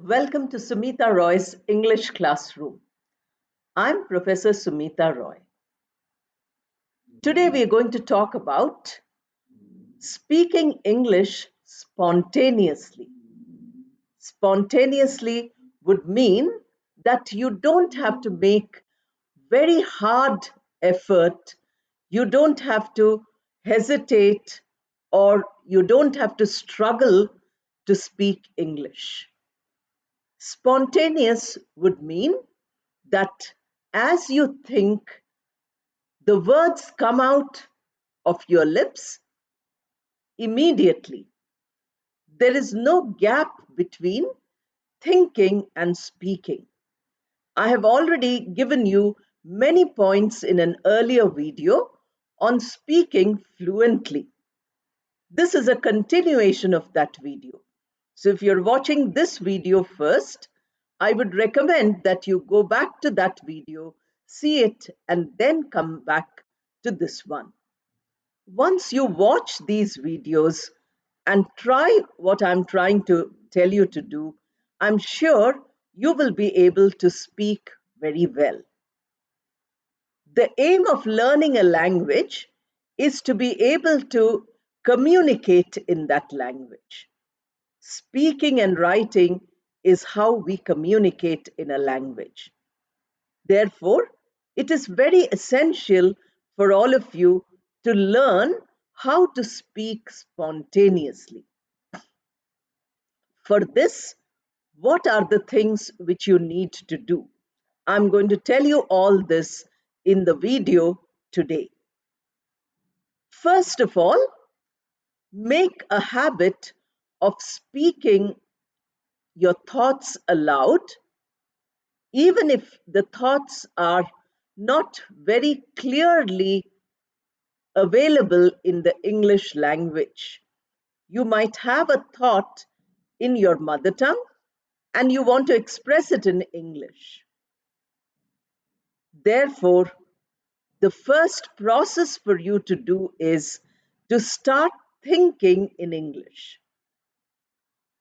Welcome to Sumita Roy's English classroom. I'm Professor Sumita Roy. Today we are going to talk about speaking English spontaneously. Spontaneously would mean that you don't have to make very hard effort, you don't have to hesitate, or you don't have to struggle to speak English. Spontaneous would mean that as you think, the words come out of your lips immediately. There is no gap between thinking and speaking. I have already given you many points in an earlier video on speaking fluently. This is a continuation of that video. So if you're watching this video first, I would recommend that you go back to that video, see it, and then come back to this one. Once you watch these videos and try what I'm trying to tell you to do, I'm sure you will be able to speak very well. The aim of learning a language is to be able to communicate in that language. Speaking and writing is how we communicate in a language. Therefore, it is very essential for all of you to learn how to speak spontaneously. For this, what are the things which you need to do? I'm going to tell you all this in the video today. First of all, make a habit of speaking your thoughts aloud, even if the thoughts are not very clearly available in the English language. You might have a thought in your mother tongue and you want to express it in English. Therefore, the first process for you to do is to start thinking in English.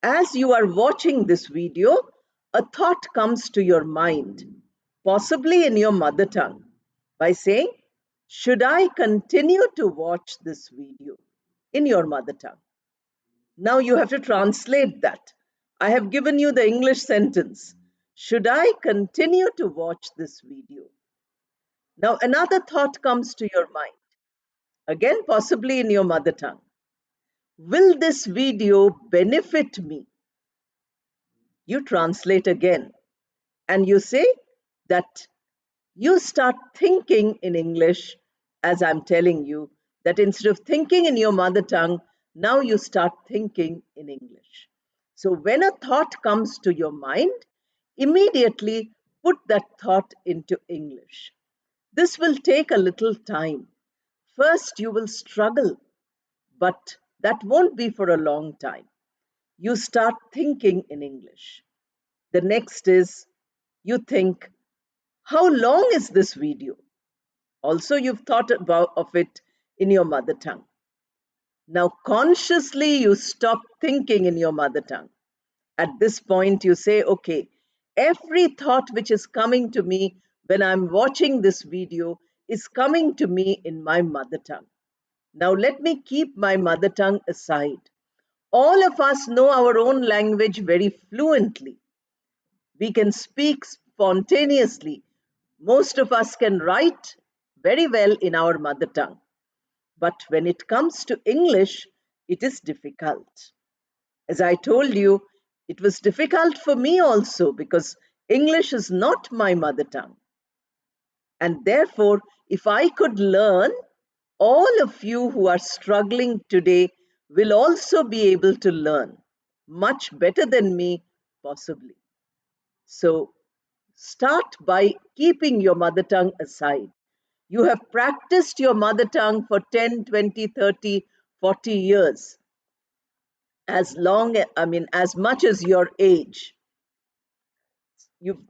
As you are watching this video, a thought comes to your mind, possibly in your mother tongue, by saying, should I continue to watch this video in your mother tongue? Now you have to translate that. I have given you the English sentence. Should I continue to watch this video? Now another thought comes to your mind, again possibly in your mother tongue. Will this video benefit me? You translate again and you say that you start thinking in English, as I'm telling you, that instead of thinking in your mother tongue, now you start thinking in English. So when a thought comes to your mind, immediately put that thought into English. This will take a little time. First, you will struggle, but that won't be for a long time. You start thinking in English. The next is you think, how long is this video? Also, you've thought about of it in your mother tongue. Now, consciously, you stop thinking in your mother tongue. At this point, you say, okay, every thought which is coming to me when I'm watching this video is coming to me in my mother tongue. Now, let me keep my mother tongue aside. All of us know our own language very fluently. We can speak spontaneously. Most of us can write very well in our mother tongue. But when it comes to English, it is difficult. As I told you, it was difficult for me also because English is not my mother tongue. And therefore, if I could learn, all of you who are struggling today will also be able to learn much better than me, possibly. So start by keeping your mother tongue aside. You have practiced your mother tongue for 10, 20, 30, 40 years. As much as your age.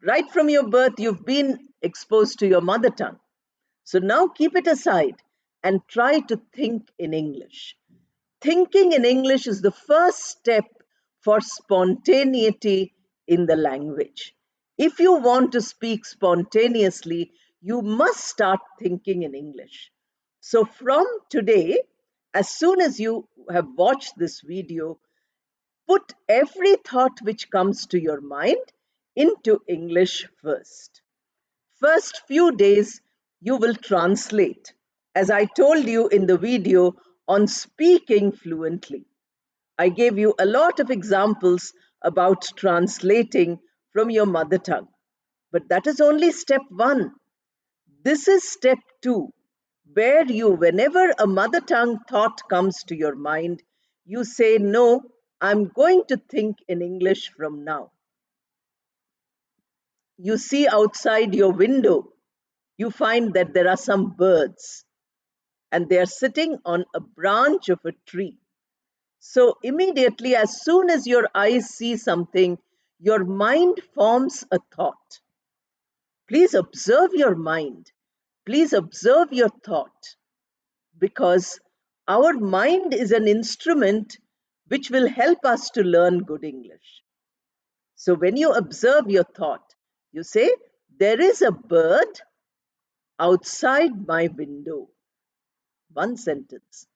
Right from your birth, you've been exposed to your mother tongue. So now keep it aside and try to think in English. Thinking in English is the first step for spontaneity in the language. If you want to speak spontaneously, you must start thinking in English. So from today, as soon as you have watched this video, put every thought which comes to your mind into English first. First few days, you will translate, as I told you in the video on speaking fluently. I gave you a lot of examples about translating from your mother tongue. But that is only step one. This is step two, where you, whenever a mother tongue thought comes to your mind, you say, no, I'm going to think in English from now. You see outside your window, you find that there are some birds and they are sitting on a branch of a tree. So immediately, as soon as your eyes see something, your mind forms a thought. Please observe your mind. Please observe your thought, because our mind is an instrument which will help us to learn good English. So when you observe your thought, you say, there is a bird outside my window. One sentence.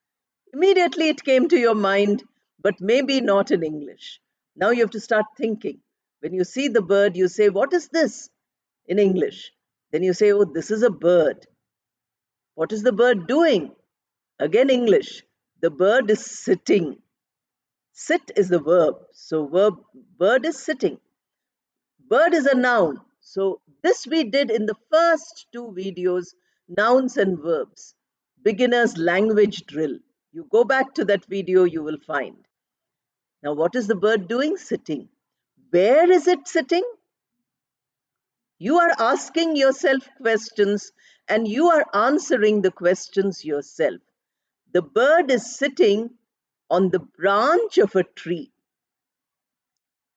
Immediately it came to your mind, but maybe not in English. Now you have to start thinking. When you see the bird, you say, what is this in English? Then you say, oh, this is a bird. What is the bird doing? Again, English. The bird is sitting. Sit is the verb. So bird is sitting. Bird is a noun. So this we did in the first two videos, nouns and verbs. Beginner's language drill. You go back to that video, you will find. Now, what is the bird doing? Sitting. Where is it sitting? You are asking yourself questions and you are answering the questions yourself. The bird is sitting on the branch of a tree.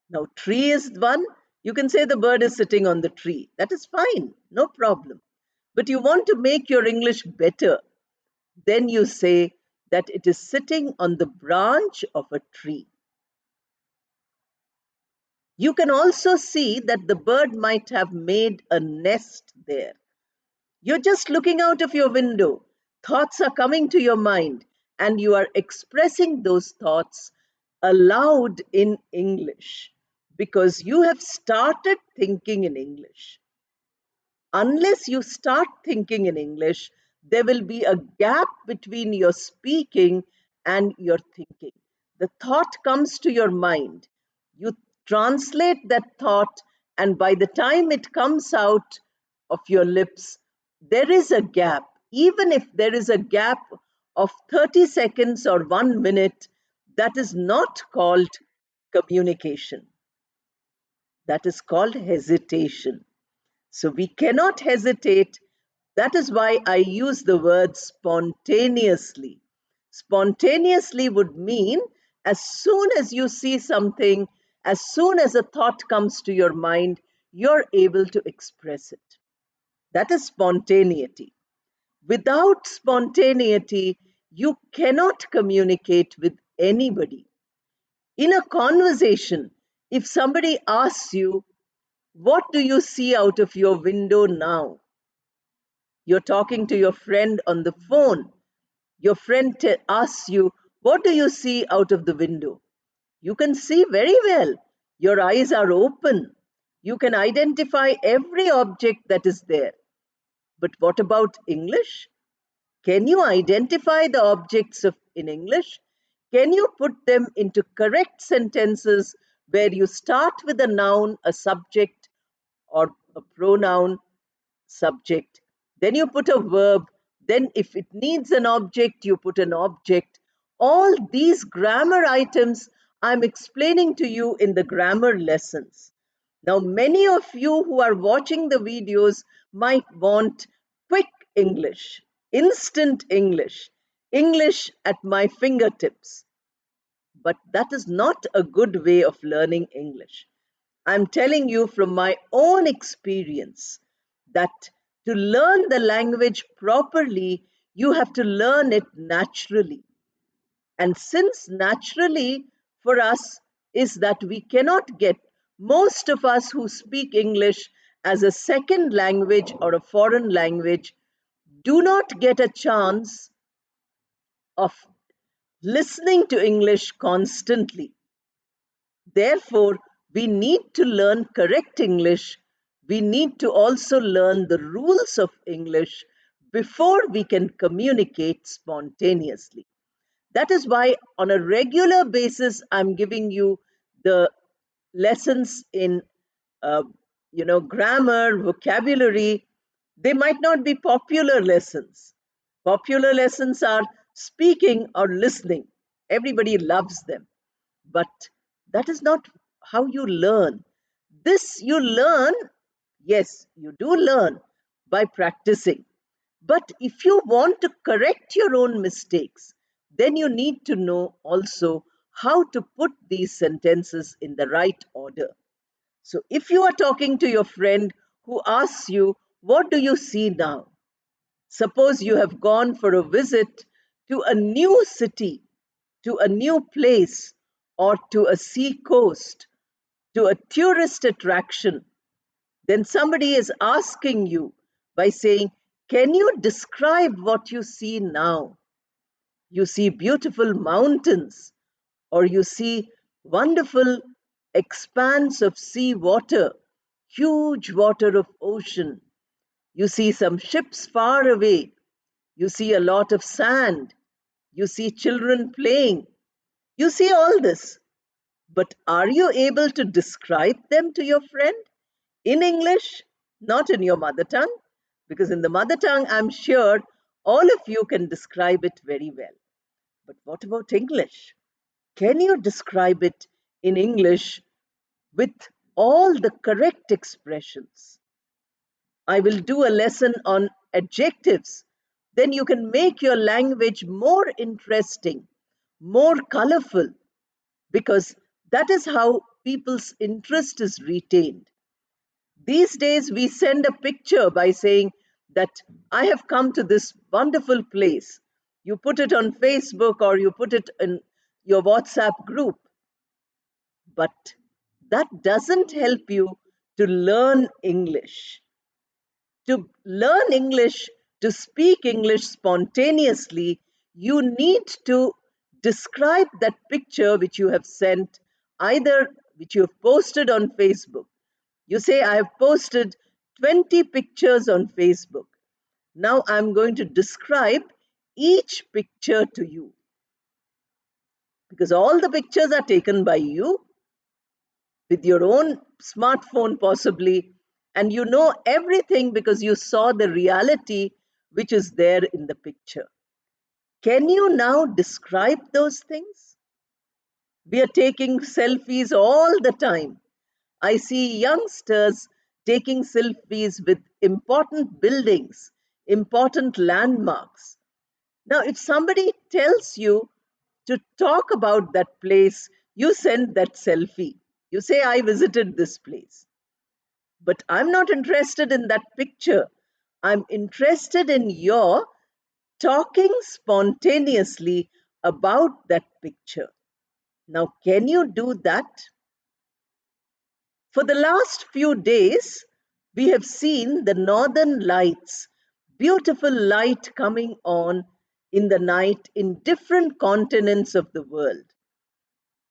Now, tree is one. You can say the bird is sitting on the tree. That is fine, no problem. But you want to make your English better. Then you say that it is sitting on the branch of a tree. You can also see that the bird might have made a nest there. You're just looking out of your window. Thoughts are coming to your mind, and you are expressing those thoughts aloud in English because you have started thinking in English. Unless you start thinking in English, there will be a gap between your speaking and your thinking. The thought comes to your mind. You translate that thought, and by the time it comes out of your lips, there is a gap. Even if there is a gap of 30 seconds or 1 minute, that is not called communication. That is called hesitation. So we cannot hesitate. That is why I use the word spontaneously. Spontaneously would mean as soon as you see something, as soon as a thought comes to your mind, you're able to express it. That is spontaneity. Without spontaneity, you cannot communicate with anybody. In a conversation, if somebody asks you, what do you see out of your window now? You're talking to your friend on the phone. Your friend asks you, what do you see out of the window? You can see very well. Your eyes are open. You can identify every object that is there. But what about English? Can you identify the objects in English? Can you put them into correct sentences where you start with a noun, a subject, or a pronoun, subject, then you put a verb, then if it needs an object, you put an object. All these grammar items I'm explaining to you in the grammar lessons. Now, many of you who are watching the videos might want quick English, instant English, English at my fingertips. But that is not a good way of learning English. I'm telling you from my own experience that to learn the language properly, you have to learn it naturally. And since naturally for us is that we cannot get Most of us who speak English as a second language or a foreign language do not get a chance of listening to English constantly. Therefore, we need to learn correct English. We need to also learn the rules of English before we can communicate spontaneously. That is why, on a regular basis, I'm giving you the lessons in, uh, grammar, vocabulary. They might not be popular lessons. Popular lessons are speaking or listening. Everybody loves them. But that is not how you learn. This you learn, yes, you do learn by practicing. But if you want to correct your own mistakes, then you need to know also how to put these sentences in the right order. So if you are talking to your friend who asks you, "What do you see now?" Suppose you have gone for a visit to a new city, to a new place, or to a sea coast, to a tourist attraction. Then somebody is asking you by saying, "Can you describe what you see now?" You see beautiful mountains, or you see wonderful expanse of sea water, huge water of ocean. You see some ships far away. You see a lot of sand. You see children playing. You see all this. But are you able to describe them to your friend in English, not in your mother tongue? Because in the mother tongue, I'm sure all of you can describe it very well. But what about English? Can you describe it in English with all the correct expressions? I will do a lesson on adjectives. Then you can make your language more interesting, more colorful, because that is how people's interest is retained. These days, we send a picture by saying that I have come to this wonderful place. You put it on Facebook or you put it in your WhatsApp group, but that doesn't help you to learn English. To learn English, to speak English spontaneously, you need to describe that picture which you have sent, either which you have posted on Facebook. You say, "I have posted 20 pictures on Facebook. Now I'm going to describe each picture to you." Because all the pictures are taken by you with your own smartphone, possibly, and you know everything because you saw the reality which is there in the picture. Can you now describe those things? We are taking selfies all the time. I see youngsters taking selfies with important buildings, important landmarks. Now, if somebody tells you to talk about that place, you send that selfie. You say, "I visited this place." But I'm not interested in that picture. I'm interested in your talking spontaneously about that picture. Now, can you do that? For the last few days, we have seen the northern lights, beautiful light coming on in the night in different continents of the world.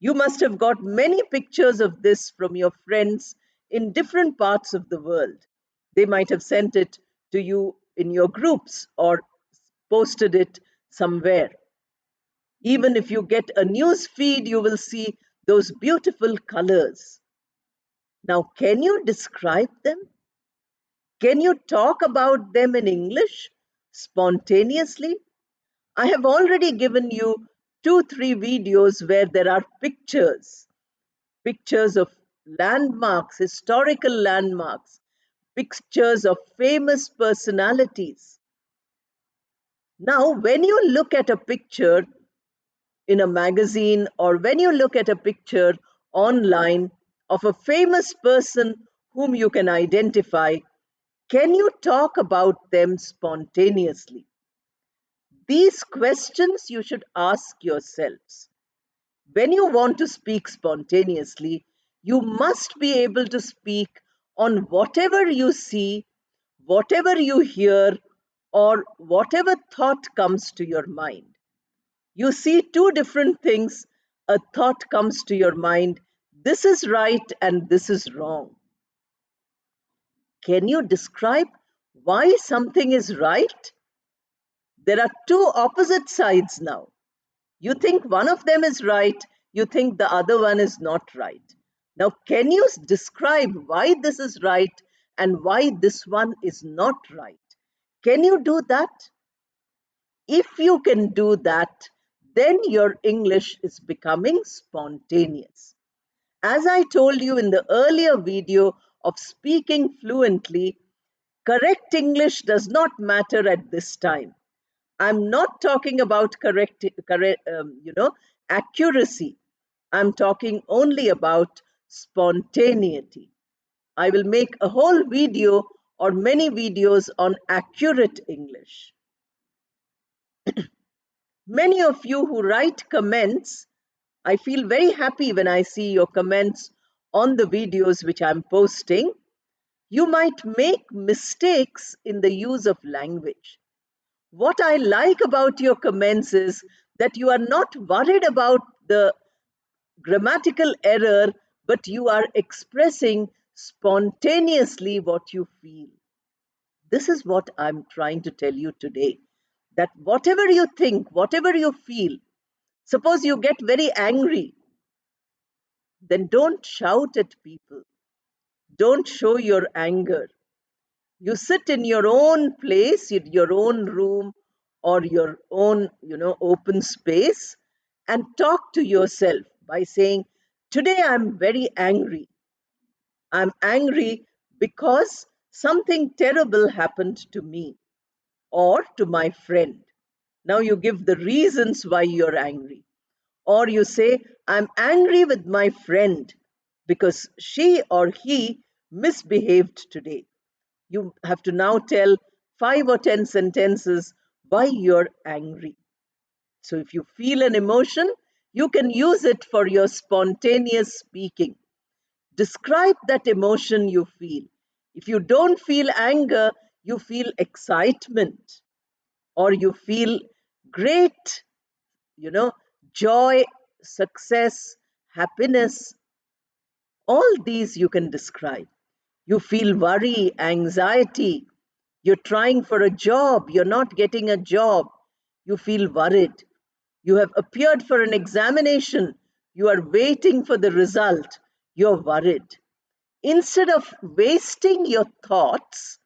You must have got many pictures of this from your friends in different parts of the world. They might have sent it to you in your groups or posted it somewhere. Even if you get a news feed, you will see those beautiful colors. Now, can you describe them? Can you talk about them in English spontaneously? I have already given you 2, 3 videos where there are pictures, pictures of landmarks, historical landmarks, pictures of famous personalities. Now, when you look at a picture in a magazine or when you look at a picture online of a famous person whom you can identify, can you talk about them spontaneously? These questions you should ask yourselves. When you want to speak spontaneously, You must be able to speak on whatever you see, whatever you hear, or whatever thought comes to your mind. You see two different things, a thought comes to your mind, this is right and this is wrong. Can you describe why something is right? There are two opposite sides now. You think one of them is right, you think the other one is not right. Now, can you describe why this is right and why this one is not right? Can you do that? If you can do that, then your English is becoming spontaneous. As I told you in the earlier video of speaking fluently, correct English does not matter at this time. I'm not talking about accuracy. I'm talking only about spontaneity. I will make a whole video or many videos on accurate English. Many of you who write comments, I feel very happy when I see your comments on the videos which I'm posting. You might make mistakes in the use of language. What I like about your comments is that you are not worried about the grammatical error, but you are expressing spontaneously what you feel. This is what I'm trying to tell you today, that whatever you think, whatever you feel, suppose you get very angry, then don't shout at people. Don't show your anger. You sit in your own place, in your own room, or your own, open space, and talk to yourself by saying, today I'm very angry. I'm angry because something terrible happened to me or to my friend. Now you give the reasons why you're angry. Or you say, I'm angry with my friend because she or he misbehaved today. You have to now tell 5 or 10 sentences why you're angry. So if you feel an emotion, you can use it for your spontaneous speaking. Describe that emotion you feel. If you don't feel anger, you feel excitement or you feel great, you know, joy, success, happiness. All these you can describe. You feel worry, anxiety. You're trying for a job, you're not getting a job. You feel worried. You have appeared for an examination, you are waiting for the result, you're worried. Instead of wasting your thoughts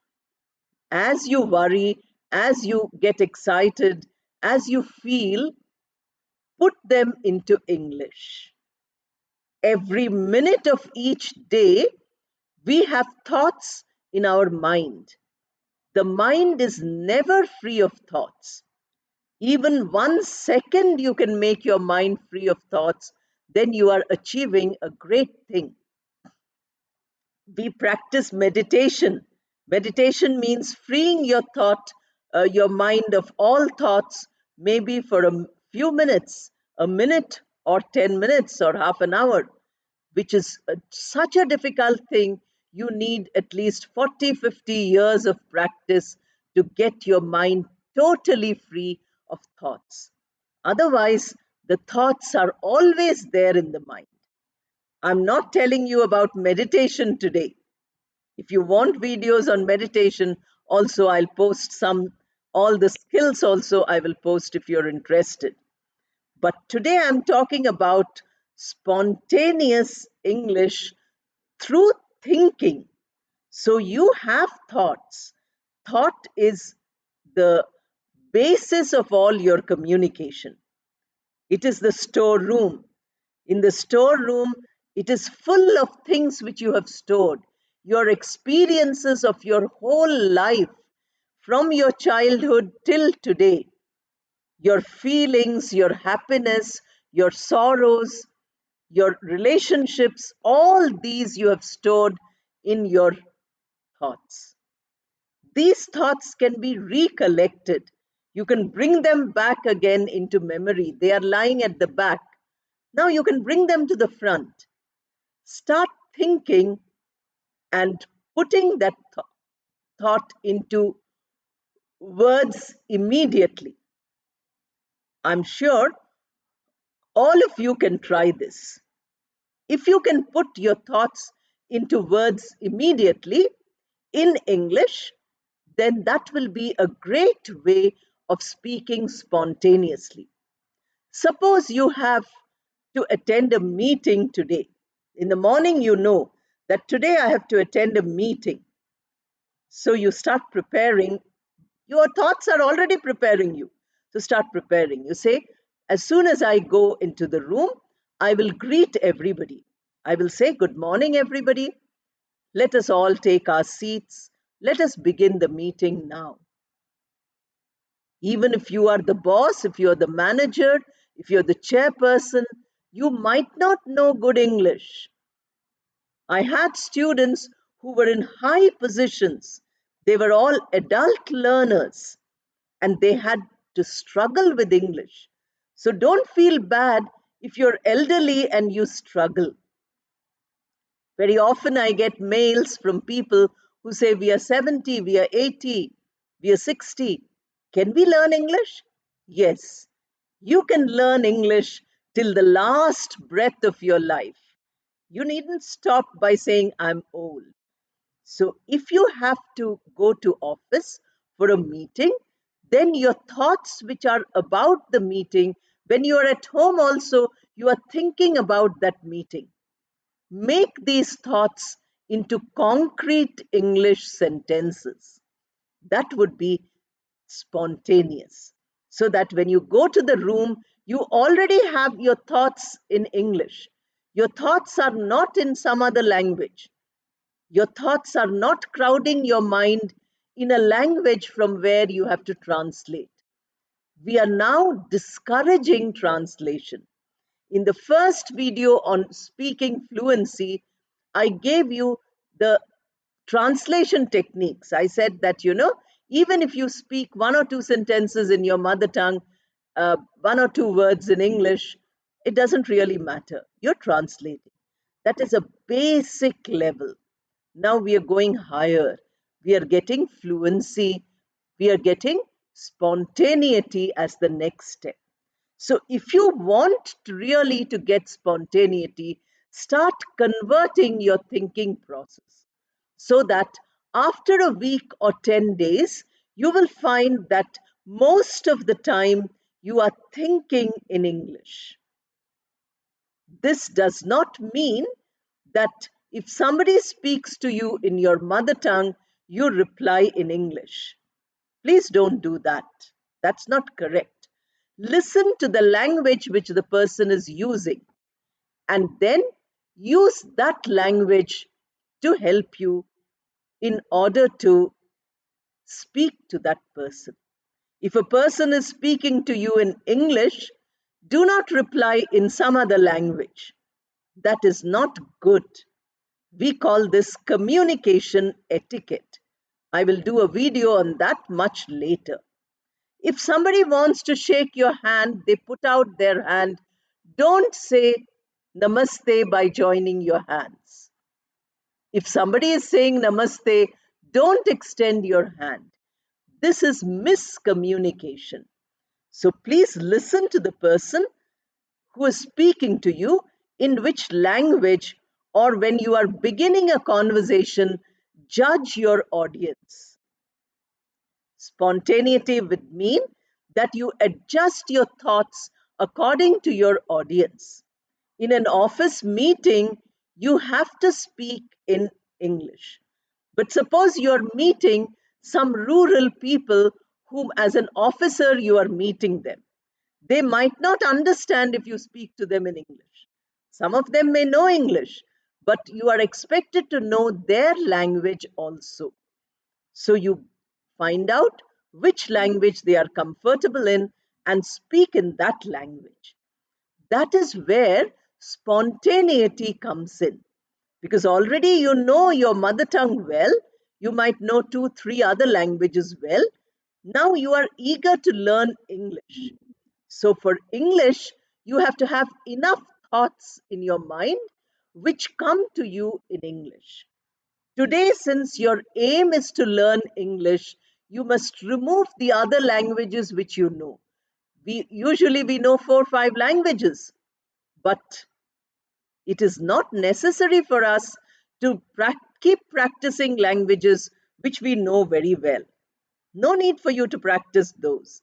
as you worry, as you get excited, as you feel, put them into English. Every minute of each day, we have thoughts in our mind. The mind is never free of thoughts. Even 1 second you can make your mind free of thoughts, then you are achieving a great thing. We practice meditation. Meditation means freeing your mind of all thoughts, maybe for a few minutes, a minute or 10 minutes or half an hour, which is such a difficult thing. You need at least 40, 50 years of practice to get your mind totally free of thoughts. Otherwise, the thoughts are always there in the mind. I'm not telling you about meditation today. If you want videos on meditation, also I'll post all the skills also I will post if you're interested. But today I'm talking about spontaneous English through thinking. So you have thoughts. Thought is the basis of all your communication. It is the storeroom. In the storeroom, it is full of things which you have stored. Your experiences of your whole life, from your childhood till today, your feelings, your happiness, your sorrows, your relationships, all these you have stored in your thoughts. These thoughts can be recollected. You can bring them back again into memory. They are lying at the back. Now you can bring them to the front. Start thinking and putting that thought into words immediately. I'm sure all of you can try this. If you can put your thoughts into words immediately in English, then that will be a great way of speaking spontaneously. Suppose you have to attend a meeting today. In the morning, you know that today I have to attend a meeting. So you start preparing. Your thoughts are already preparing you to start preparing. You say, as soon as I go into the room, I will greet everybody. I will say, good morning, everybody. Let us all take our seats. Let us begin the meeting now. Even if you are the boss, if you are the manager, if you're the chairperson, you might not know good English. I had students who were in high positions. They were all adult learners and they had to struggle with English. So don't feel bad if you're elderly and you struggle. Very often I get mails from people who say, we are 70, we are 80, we are 60. Can we learn English? Yes, you can learn English till the last breath of your life. You needn't stop by saying, I'm old. So if you have to go to office for a meeting, then your thoughts which are about the meeting, when you are at home also, you are thinking about that meeting. Make these thoughts into concrete English sentences. That would be spontaneous. So that when you go to the room, you already have your thoughts in English. Your thoughts are not in some other language. Your thoughts are not crowding your mind in a language from where you have to translate. We are now discouraging translation. In the first video on speaking fluency, I gave you the translation techniques. I said that, even if you speak one or two sentences in your mother tongue, one or two words in English, it doesn't really matter. You're translating. That is a basic level. Now we are going higher. We are getting fluency. We are getting spontaneity as the next step. So if you want really to get spontaneity, start converting your thinking process so that after a week or 10 days, you will find that most of the time you are thinking in English. This does not mean that if somebody speaks to you in your mother tongue, you reply in English. Please don't do that. That's not correct. Listen to the language which the person is using and then use that language to help you in order to speak to that person. If a person is speaking to you in English, do not reply in some other language. That is not good. We call this communication etiquette. I will do a video on that much later. If somebody wants to shake your hand, they put out their hand. Don't say namaste by joining your hands. If somebody is saying namaste, don't extend your hand. This is miscommunication. So please listen to the person who is speaking to you in which language, or when you are beginning a conversation, judge your audience. Spontaneity would mean that you adjust your thoughts according to your audience. In an office meeting, you have to speak in English. But suppose you're meeting some rural people whom, as an officer, you are meeting them. They might not understand if you speak to them in English. Some of them may know English, but you are expected to know their language also. So you find out which language they are comfortable in and speak in that language. That is where spontaneity comes in. Because already you know your mother tongue well, you might know two, three other languages well. Now you are eager to learn English. So for English, you have to have enough thoughts in your mind which come to you in English. Today, since your aim is to learn English, you must remove the other languages which you know. We know 4 or 5 languages, but it is not necessary for us to keep practicing languages which we know very well. No need for you to practice those.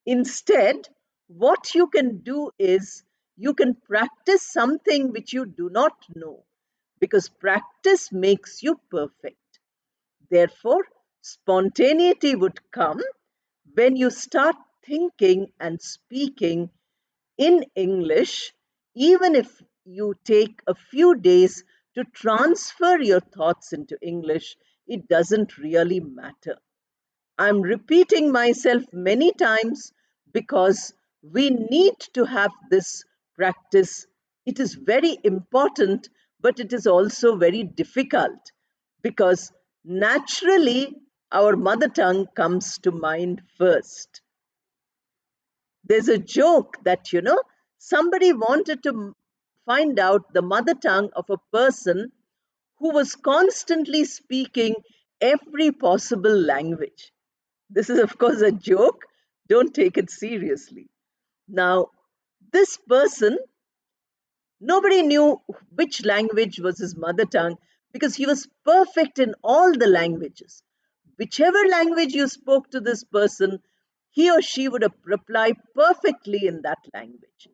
Instead, what you can do is you can practice something which you do not know, because practice makes you perfect. Therefore, spontaneity would come when you start thinking and speaking in English, even if you take a few days to transfer your thoughts into English, it doesn't really matter. I'm repeating myself many times because we need to have this practice. It is very important, but it is also very difficult because naturally our mother tongue comes to mind first. There's a joke that, somebody wanted to find out the mother tongue of a person who was constantly speaking every possible language. This is, of course, a joke. Don't take it seriously. Now, this person, nobody knew which language was his mother tongue because he was perfect in all the languages. Whichever language you spoke to this person, he or she would reply perfectly in that language.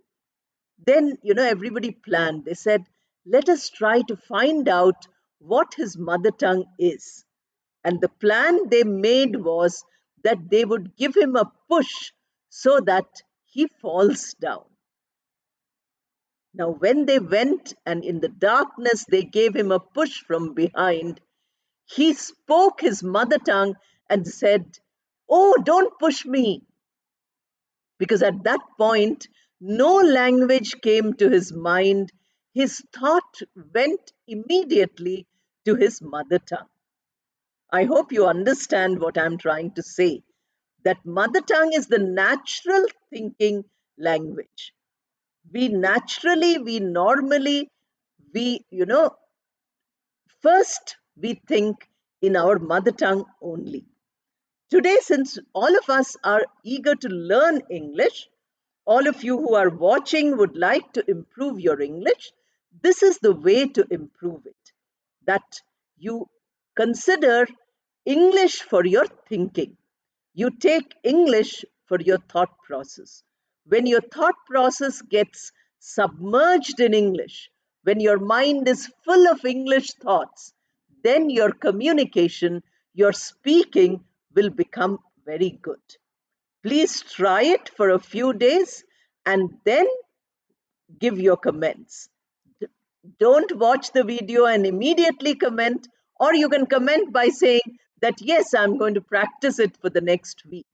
Then, everybody planned. They said, let us try to find out what his mother tongue is. And the plan they made was that they would give him a push so that he falls down. Now, when they went and in the darkness they gave him a push from behind, he spoke his mother tongue and said, "Oh, don't push me." Because at that point, no language came to his mind. His thought went immediately to his mother tongue. I hope you understand what I'm trying to say. That mother tongue is the natural thinking language. We normally, first we think in our mother tongue only. Today, since all of us are eager to learn English, all of you who are watching would like to improve your English, this is the way to improve it. That you consider English for your thinking. You take English for your thought process. When your thought process gets submerged in English, when your mind is full of English thoughts, then your communication, your speaking will become very good. Please try it for a few days and then give your comments. Don't watch the video and immediately comment, or you can comment by saying that, yes, I'm going to practice it for the next week.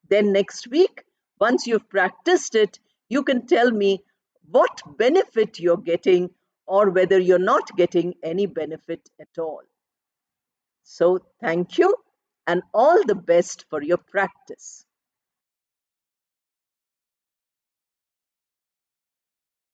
Then next week, once you've practiced it, you can tell me what benefit you're getting or whether you're not getting any benefit at all. So thank you and all the best for your practice.